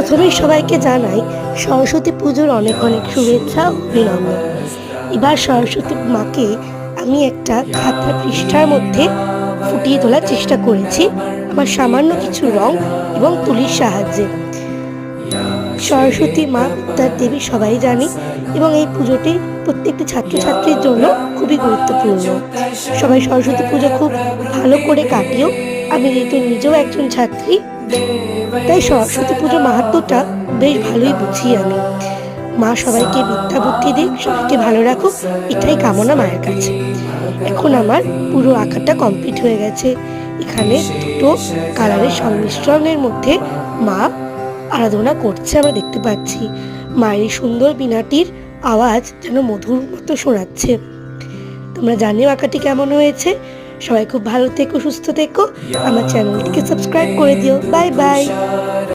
প্রথমেই সবাইকে জানাই সরস্বতী পুজোর অনেক অনেক শুভেচ্ছা ও অভিনন্দন। এবার সরস্বতী মাকে আমি একটা খাতার পৃষ্ঠার মধ্যে ফুটিয়ে তোলার চেষ্টা করেছি আমার সামান্য কিছু রং এবং তুলির সাহায্যে। সরস্বতী মা বিদ্যার দেবী সবাই জানি, এবং এই পুজোটি প্রত্যেকটি ছাত্রছাত্রীর জন্য খুবই গুরুত্বপূর্ণ। সবাই সরস্বতী পুজো খুব ভালো করে কাটিও। আমি যেহেতু নিজেও একজন ছাত্রী, তাই সরস্বতী পুজোর মাহাত্ম্যটা বেশ ভালোই বুঝি আমি। মা সবাইকে বিদ্যা বুদ্ধি দিক, সবাইকে ভালো রাখুক, এটাই কামনা মায়ের কাছে। এখন আমার পুরো আঁকাটা কমপ্লিট হয়ে গেছে। এখানে দুটো কালারের সংমিশ্রণের মধ্যে মা আরাধনা করছে আমরা দেখতে পাচ্ছি। মায়ের সুন্দর বীণাটির আওয়াজ যেন মধুর মতো শোনাচ্ছে। তোমরা জানিও আঁকাটি কেমন হয়েছে। সবাই খুব ভালো থেকো, সুস্থ থেকো। আমার চ্যানেলটিকে সাবস্ক্রাইব করে দিও। Bye bye.